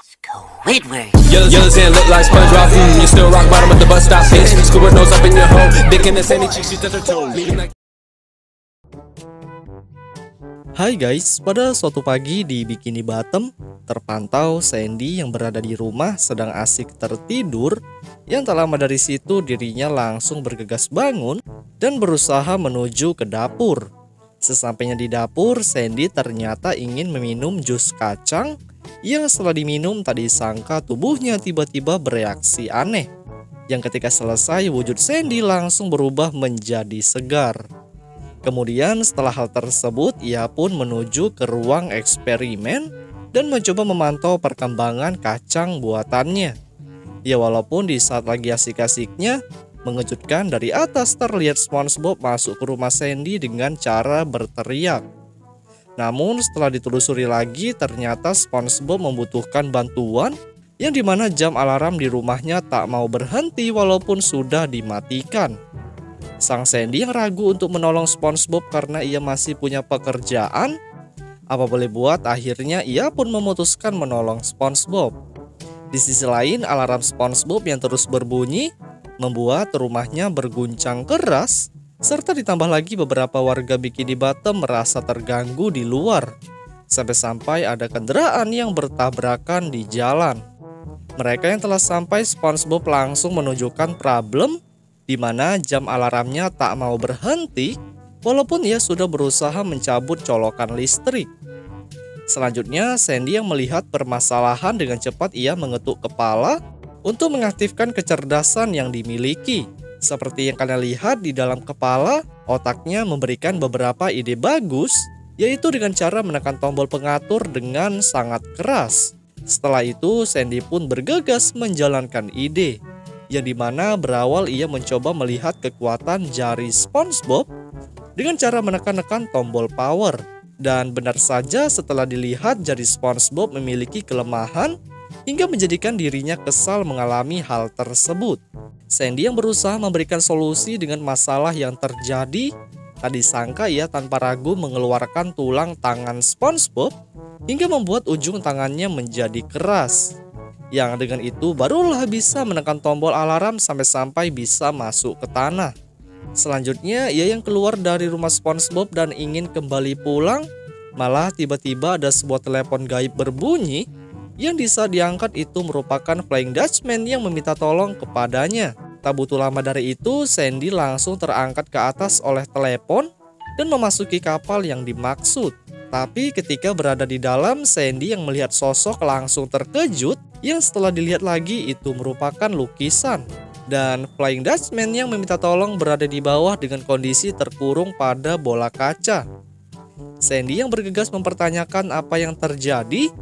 Squidward. Yellows and look like SpongeBob. You still rock bottom at the bus stop, bitch. Squidward nose up in your hole. Dick in the sandy cheeks, she touch her toes. Hai guys, pada suatu pagi di Bikini Bottom, terpantau Sandy yang berada di rumah sedang asik tertidur. Yang tak lama dari situ dirinya langsung bergegas bangun dan berusaha menuju ke dapur. Sesampainya di dapur, Sandy ternyata ingin meminum jus kacang yang setelah diminum tak disangka tubuhnya tiba-tiba bereaksi aneh. Yang ketika selesai wujud Sandy langsung berubah menjadi segar. Kemudian setelah hal tersebut, ia pun menuju ke ruang eksperimen dan mencoba memantau perkembangan kacang buatannya. Ya walaupun di saat lagi asik-asiknya, mengejutkan dari atas terlihat SpongeBob masuk ke rumah Sandy dengan cara berteriak. Namun setelah ditelusuri lagi, ternyata SpongeBob membutuhkan bantuan yang dimana jam alarm di rumahnya tak mau berhenti walaupun sudah dimatikan. Sang Sandy yang ragu untuk menolong SpongeBob karena ia masih punya pekerjaan. Apa boleh buat, akhirnya ia pun memutuskan menolong SpongeBob. Di sisi lain, alarm SpongeBob yang terus berbunyi membuat rumahnya berguncang keras, serta ditambah lagi beberapa warga Bikini Bottom merasa terganggu di luar. Sampai-sampai ada kendaraan yang bertabrakan di jalan. Mereka yang telah sampai, SpongeBob langsung menunjukkan problem di mana jam alarmnya tak mau berhenti walaupun ia sudah berusaha mencabut colokan listrik. Selanjutnya, Sandy yang melihat permasalahan dengan cepat ia mengetuk kepala untuk mengaktifkan kecerdasan yang dimiliki. Seperti yang kalian lihat di dalam kepala, otaknya memberikan beberapa ide bagus, yaitu dengan cara menekan tombol pengatur dengan sangat keras. Setelah itu, Sandy pun bergegas menjalankan ide, yang dimana berawal ia mencoba melihat kekuatan jari SpongeBob dengan cara menekan-nekan tombol power. Dan benar saja setelah dilihat jari SpongeBob memiliki kelemahan hingga menjadikan dirinya kesal mengalami hal tersebut. Sandy yang berusaha memberikan solusi dengan masalah yang terjadi, tak disangka ia tanpa ragu mengeluarkan tulang tangan SpongeBob hingga membuat ujung tangannya menjadi keras. Yang dengan itu barulah bisa menekan tombol alarm sampai-sampai bisa masuk ke tanah. Selanjutnya ia yang keluar dari rumah SpongeBob dan ingin kembali pulang, malah tiba-tiba ada sebuah telepon gaib berbunyi yang di saat diangkat itu merupakan Flying Dutchman yang meminta tolong kepadanya. Tak butuh lama dari itu, Sandy langsung terangkat ke atas oleh telepon dan memasuki kapal yang dimaksud. Tapi ketika berada di dalam, Sandy yang melihat sosok langsung terkejut yang setelah dilihat lagi itu merupakan lukisan. Dan Flying Dutchman yang meminta tolong berada di bawah dengan kondisi terkurung pada bola kaca. Sandy yang bergegas mempertanyakan apa yang terjadi.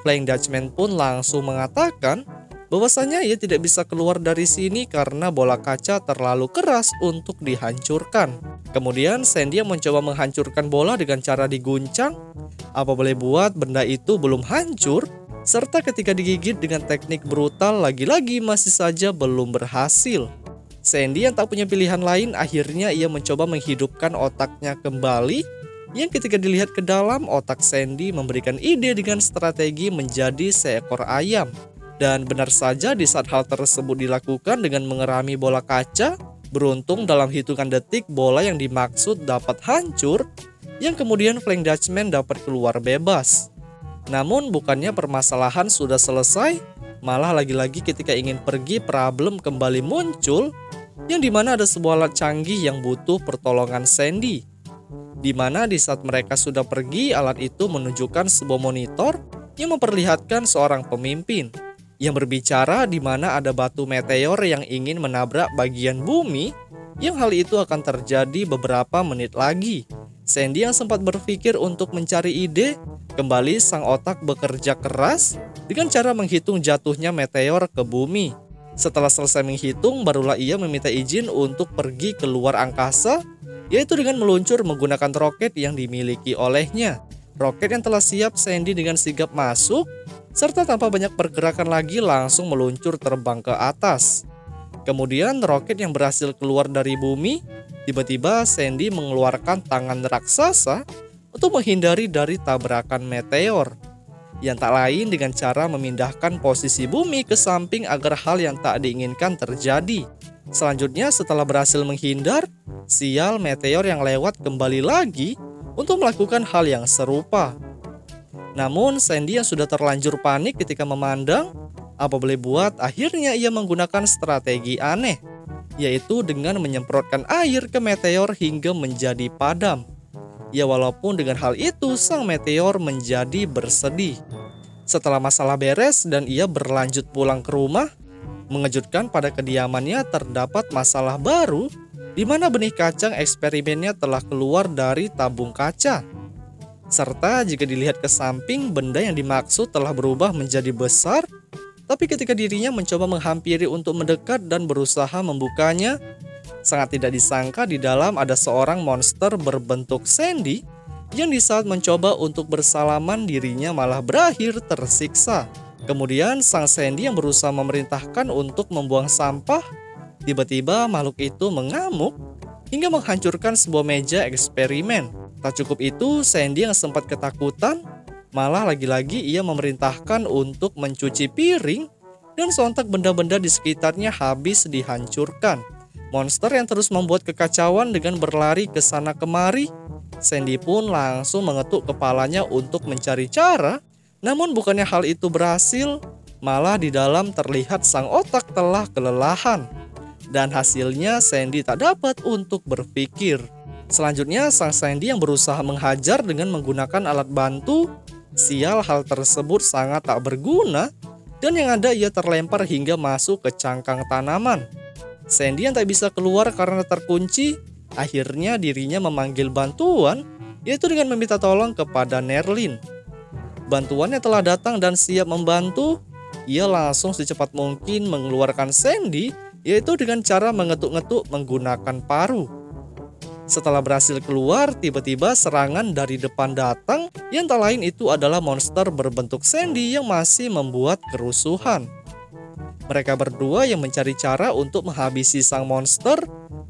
Flying Dutchman pun langsung mengatakan bahwasanya ia tidak bisa keluar dari sini karena bola kaca terlalu keras untuk dihancurkan. Kemudian Sandy yang mencoba menghancurkan bola dengan cara diguncang. Apa boleh buat, benda itu belum hancur, serta ketika digigit dengan teknik brutal lagi-lagi masih saja belum berhasil. Sandy yang tak punya pilihan lain, akhirnya ia mencoba menghidupkan otaknya kembali, yang ketika dilihat ke dalam, otak Sandy memberikan ide dengan strategi menjadi seekor ayam. Dan benar saja di saat hal tersebut dilakukan dengan mengerami bola kaca, beruntung dalam hitungan detik bola yang dimaksud dapat hancur, yang kemudian Flying Dutchman dapat keluar bebas. Namun bukannya permasalahan sudah selesai, malah lagi-lagi ketika ingin pergi problem kembali muncul, yang dimana ada sebuah alat canggih yang butuh pertolongan Sandy. Dimana di saat mereka sudah pergi, alat itu menunjukkan sebuah monitor yang memperlihatkan seorang pemimpin yang berbicara di mana ada batu meteor yang ingin menabrak bagian bumi, yang hal itu akan terjadi beberapa menit lagi. Sandy yang sempat berpikir untuk mencari ide, kembali sang otak bekerja keras dengan cara menghitung jatuhnya meteor ke bumi. Setelah selesai menghitung, barulah ia meminta izin untuk pergi ke luar angkasa, yaitu dengan meluncur menggunakan roket yang dimiliki olehnya. Roket yang telah siap, Sandy dengan sigap masuk, serta tanpa banyak pergerakan lagi langsung meluncur terbang ke atas. Kemudian roket yang berhasil keluar dari bumi, tiba-tiba Sandy mengeluarkan tangan raksasa untuk menghindari dari tabrakan meteor. yang tak lain dengan cara memindahkan posisi bumi ke samping agar hal yang tak diinginkan terjadi. Selanjutnya setelah berhasil menghindar, sial meteor yang lewat kembali lagi untuk melakukan hal yang serupa. Namun Sandy yang sudah terlanjur panik ketika memandang, apa boleh buat akhirnya ia menggunakan strategi aneh, yaitu dengan menyemprotkan air ke meteor hingga menjadi padam. Ya walaupun dengan hal itu sang meteor menjadi bersedih. Setelah masalah beres dan ia berlanjut pulang ke rumah, mengejutkan pada kediamannya terdapat masalah baru di mana benih kacang eksperimennya telah keluar dari tabung kaca. Serta jika dilihat ke samping, benda yang dimaksud telah berubah menjadi besar, tapi ketika dirinya mencoba menghampiri untuk mendekat dan berusaha membukanya, sangat tidak disangka di dalam ada seorang monster berbentuk Sandy yang di saat mencoba untuk bersalaman dirinya malah berakhir tersiksa. Kemudian sang Sandy yang berusaha memerintahkan untuk membuang sampah, tiba-tiba makhluk itu mengamuk hingga menghancurkan sebuah meja eksperimen. Tak cukup itu, Sandy yang sempat ketakutan malah lagi-lagi ia memerintahkan untuk mencuci piring dan sontak benda-benda di sekitarnya habis dihancurkan. Monster yang terus membuat kekacauan dengan berlari ke sana kemari, Sandy pun langsung mengetuk kepalanya untuk mencari cara. Namun bukannya hal itu berhasil, malah di dalam terlihat sang otak telah kelelahan. Dan hasilnya Sandy tak dapat untuk berpikir. Selanjutnya sang Sandy yang berusaha menghajar dengan menggunakan alat bantu. Sial hal tersebut sangat tak berguna, dan yang ada ia terlempar hingga masuk ke cangkang tanaman. Sandy yang tak bisa keluar karena terkunci, akhirnya dirinya memanggil bantuan, yaitu dengan meminta tolong kepada Nerlin. Bantuannya telah datang dan siap membantu. Ia langsung secepat mungkin mengeluarkan Sandy, yaitu dengan cara mengetuk-ngetuk menggunakan paru. Setelah berhasil keluar, tiba-tiba serangan dari depan datang, yang tak lain itu adalah monster berbentuk Sandy yang masih membuat kerusuhan. Mereka berdua yang mencari cara untuk menghabisi sang monster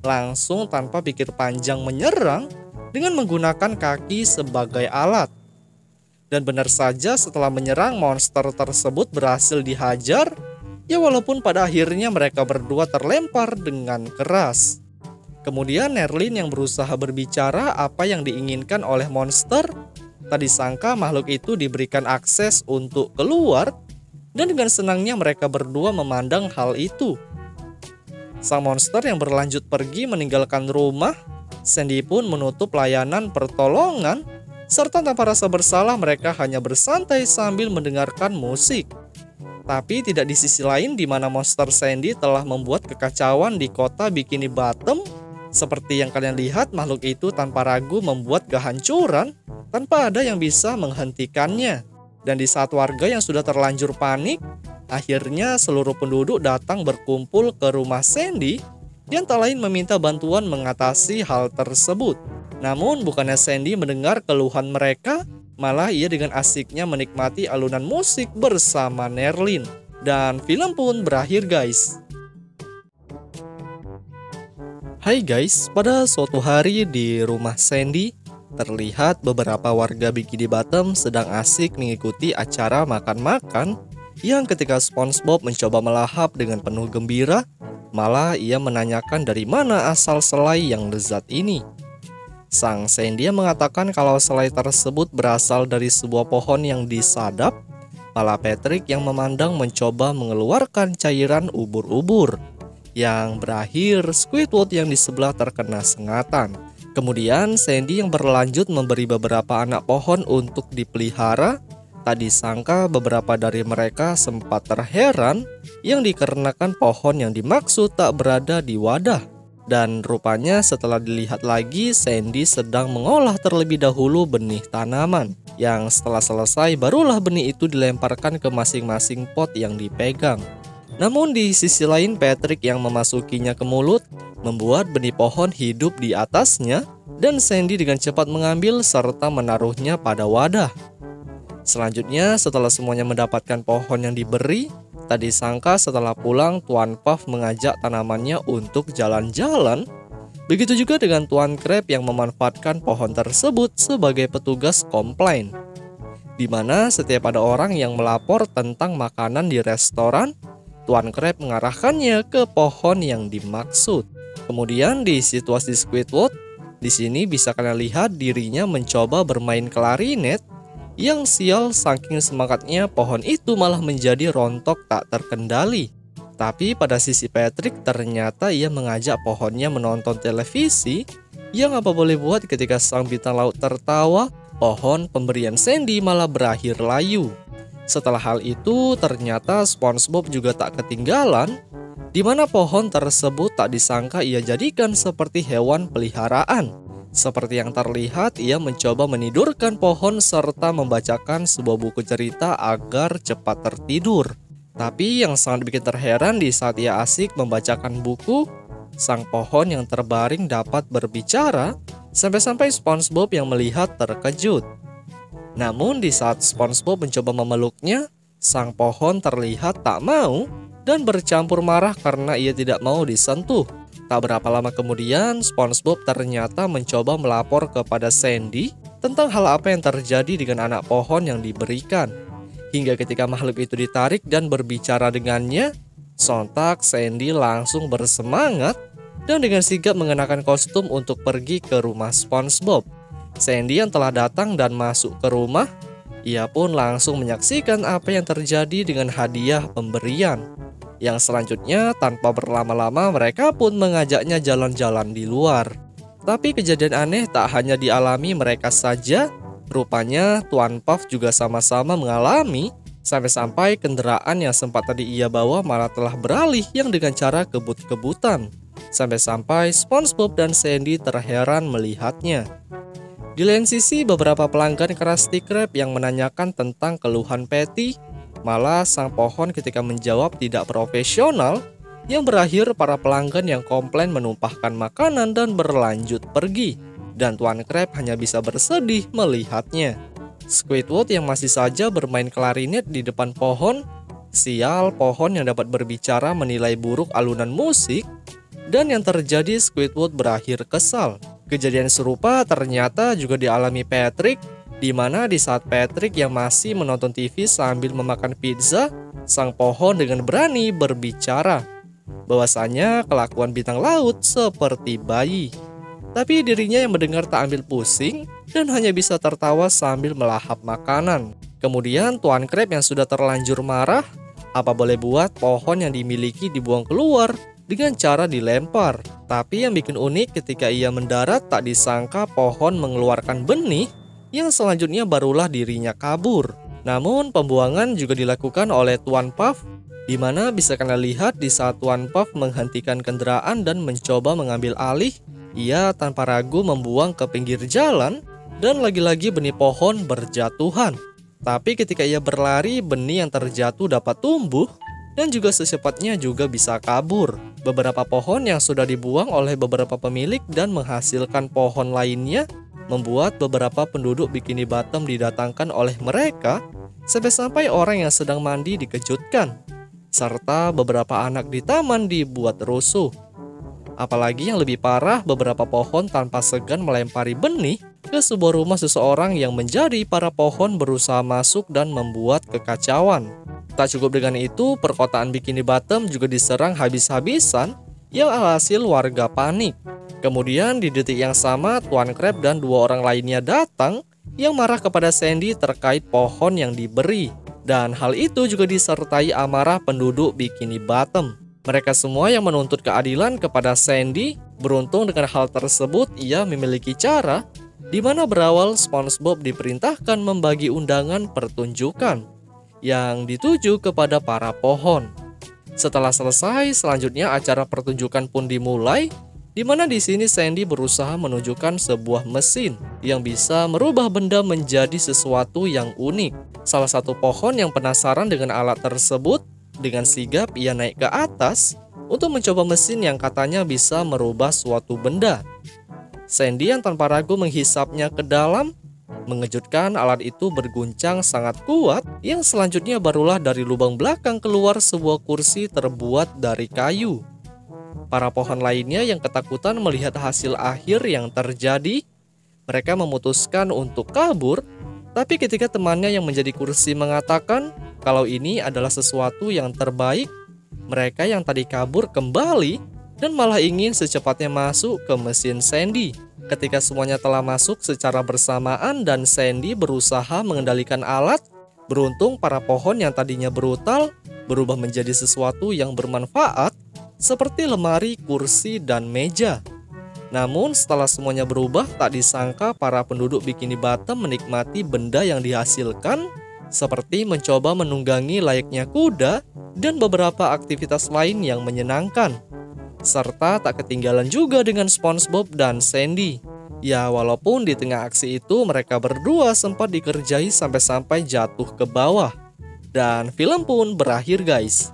langsung tanpa pikir panjang menyerang dengan menggunakan kaki sebagai alat. Dan benar saja setelah menyerang, monster tersebut berhasil dihajar, ya walaupun pada akhirnya mereka berdua terlempar dengan keras. Kemudian Nerlin yang berusaha berbicara apa yang diinginkan oleh monster, tak disangka makhluk itu diberikan akses untuk keluar. Dan dengan senangnya mereka berdua memandang hal itu. Sang monster yang berlanjut pergi meninggalkan rumah, Sandy pun menutup layanan pertolongan, serta tanpa rasa bersalah mereka hanya bersantai sambil mendengarkan musik. Tapi tidak di sisi lain di mana monster Sandy telah membuat kekacauan di kota Bikini Bottom. Seperti yang kalian lihat, makhluk itu tanpa ragu membuat kehancuran tanpa ada yang bisa menghentikannya. Dan di saat warga yang sudah terlanjur panik, akhirnya seluruh penduduk datang berkumpul ke rumah Sandy yang tak lain meminta bantuan mengatasi hal tersebut. Namun bukannya Sandy mendengar keluhan mereka, malah ia dengan asiknya menikmati alunan musik bersama Nerlin. Dan film pun berakhir guys. Hai guys, pada suatu hari di rumah Sandy, terlihat beberapa warga Bikini Bottom sedang asik mengikuti acara makan-makan yang ketika SpongeBob mencoba melahap dengan penuh gembira, malah ia menanyakan dari mana asal selai yang lezat ini. Sang Sandy mengatakan kalau selai tersebut berasal dari sebuah pohon yang disadap, malah Patrick yang memandang mencoba mengeluarkan cairan ubur-ubur, yang berakhir Squidward yang di sebelah terkena sengatan. Kemudian Sandy yang berlanjut memberi beberapa anak pohon untuk dipelihara. Tak disangka beberapa dari mereka sempat terheran yang dikarenakan pohon yang dimaksud tak berada di wadah. Dan rupanya setelah dilihat lagi, Sandy sedang mengolah terlebih dahulu benih tanaman. Yang setelah selesai barulah benih itu dilemparkan ke masing-masing pot yang dipegang. Namun di sisi lain Patrick yang memasukinya ke mulut membuat benih pohon hidup di atasnya, dan Sandy dengan cepat mengambil serta menaruhnya pada wadah. Selanjutnya setelah semuanya mendapatkan pohon yang diberi, tak disangka setelah pulang Tuan Puff mengajak tanamannya untuk jalan-jalan. Begitu juga dengan Tuan Crab yang memanfaatkan pohon tersebut sebagai petugas komplain. di mana setiap ada orang yang melapor tentang makanan di restoran, Tuan Crab mengarahkannya ke pohon yang dimaksud. Kemudian di situasi Squidward, di sini bisa kalian lihat dirinya mencoba bermain klarinet. Yang sial, saking semangatnya pohon itu malah menjadi rontok tak terkendali. Tapi pada sisi Patrick, ternyata ia mengajak pohonnya menonton televisi. Yang apa boleh buat, ketika sang bintang laut tertawa, pohon pemberian Sandy malah berakhir layu. Setelah hal itu, ternyata SpongeBob juga tak ketinggalan, di mana pohon tersebut tak disangka ia jadikan seperti hewan peliharaan. Seperti yang terlihat, ia mencoba menidurkan pohon serta membacakan sebuah buku cerita agar cepat tertidur. Tapi yang sangat bikin terheran, di saat ia asik membacakan buku, sang pohon yang terbaring dapat berbicara, sampai-sampai SpongeBob yang melihat terkejut. Namun di saat SpongeBob mencoba memeluknya, sang pohon terlihat tak mau dan bercampur marah karena ia tidak mau disentuh. Tak berapa lama kemudian, SpongeBob ternyata mencoba melapor kepada Sandy tentang hal apa yang terjadi dengan anak pohon yang diberikan. Hingga ketika makhluk itu ditarik dan berbicara dengannya, sontak Sandy langsung bersemangat dan dengan sigap mengenakan kostum untuk pergi ke rumah SpongeBob. Sandy yang telah datang dan masuk ke rumah, ia pun langsung menyaksikan apa yang terjadi dengan hadiah pemberian. Yang selanjutnya, tanpa berlama-lama, mereka pun mengajaknya jalan-jalan di luar. Tapi kejadian aneh tak hanya dialami mereka saja, rupanya Tuan Puff juga sama-sama mengalami, sampai-sampai kendaraan yang sempat tadi ia bawa malah telah beralih yang dengan cara kebut-kebutan. Sampai-sampai SpongeBob dan Sandy terheran melihatnya. Di lain sisi, beberapa pelanggan Krusty Krab yang menanyakan tentang keluhan Patty, malah sang pohon ketika menjawab tidak profesional, yang berakhir para pelanggan yang komplain menumpahkan makanan dan berlanjut pergi. Dan Tuan Crab hanya bisa bersedih melihatnya. Squidward yang masih saja bermain klarinet di depan pohon, sial, pohon yang dapat berbicara menilai buruk alunan musik, dan yang terjadi Squidward berakhir kesal. Kejadian serupa ternyata juga dialami Patrick, di mana di saat Patrick yang masih menonton TV sambil memakan pizza, sang pohon dengan berani berbicara bahwasanya kelakuan bintang laut seperti bayi. Tapi dirinya yang mendengar tak ambil pusing dan hanya bisa tertawa sambil melahap makanan. Kemudian Tuan Crab yang sudah terlanjur marah, apa boleh buat, pohon yang dimiliki dibuang keluar dengan cara dilempar. Tapi yang bikin unik, ketika ia mendarat tak disangka pohon mengeluarkan benih yang selanjutnya barulah dirinya kabur. Namun pembuangan juga dilakukan oleh Tuan Puff, di mana bisa kalian lihat di saat Tuan Puff menghentikan kendaraan dan mencoba mengambil alih, ia tanpa ragu membuang ke pinggir jalan dan lagi-lagi benih pohon berjatuhan. Tapi ketika ia berlari, benih yang terjatuh dapat tumbuh dan juga secepatnya juga bisa kabur. Beberapa pohon yang sudah dibuang oleh beberapa pemilik dan menghasilkan pohon lainnya membuat beberapa penduduk Bikini Bottom didatangkan oleh mereka, sampai-sampai orang yang sedang mandi dikejutkan, serta beberapa anak di taman dibuat rusuh. Apalagi yang lebih parah, beberapa pohon tanpa segan melempari benih ke sebuah rumah seseorang yang menjadi para pohon berusaha masuk dan membuat kekacauan. Tak cukup dengan itu, perkotaan Bikini Bottom juga diserang habis-habisan yang alhasil warga panik. Kemudian di detik yang sama, Tuan Crab dan dua orang lainnya datang yang marah kepada Sandy terkait pohon yang diberi. Dan hal itu juga disertai amarah penduduk Bikini Bottom. Mereka semua yang menuntut keadilan kepada Sandy. Beruntung dengan hal tersebut, ia memiliki cara di mana berawal SpongeBob diperintahkan membagi undangan pertunjukan yang dituju kepada para pohon. Setelah selesai, selanjutnya acara pertunjukan pun dimulai, di mana di sini Sandy berusaha menunjukkan sebuah mesin yang bisa merubah benda menjadi sesuatu yang unik. Salah satu pohon yang penasaran dengan alat tersebut, dengan sigap ia naik ke atas untuk mencoba mesin yang katanya bisa merubah suatu benda. Sandy yang tanpa ragu menghisapnya ke dalam. Mengejutkan, alat itu berguncang sangat kuat, yang selanjutnya barulah dari lubang belakang keluar sebuah kursi terbuat dari kayu. Para pohon lainnya yang ketakutan melihat hasil akhir yang terjadi, mereka memutuskan untuk kabur, Tapi ketika temannya yang menjadi kursi mengatakan kalau ini adalah sesuatu yang terbaik, mereka yang tadi kabur kembali dan malah ingin secepatnya masuk ke mesin Sandy. Ketika semuanya telah masuk secara bersamaan dan Sandy berusaha mengendalikan alat, beruntung para pohon yang tadinya brutal berubah menjadi sesuatu yang bermanfaat seperti lemari, kursi, dan meja. Namun setelah semuanya berubah, tak disangka para penduduk Bikini Bottom menikmati benda yang dihasilkan seperti mencoba menunggangi layaknya kuda dan beberapa aktivitas lain yang menyenangkan. Serta tak ketinggalan juga dengan SpongeBob dan Sandy. Ya, walaupun di tengah aksi itu mereka berdua sempat dikerjai sampai-sampai jatuh ke bawah. Dan film pun berakhir guys.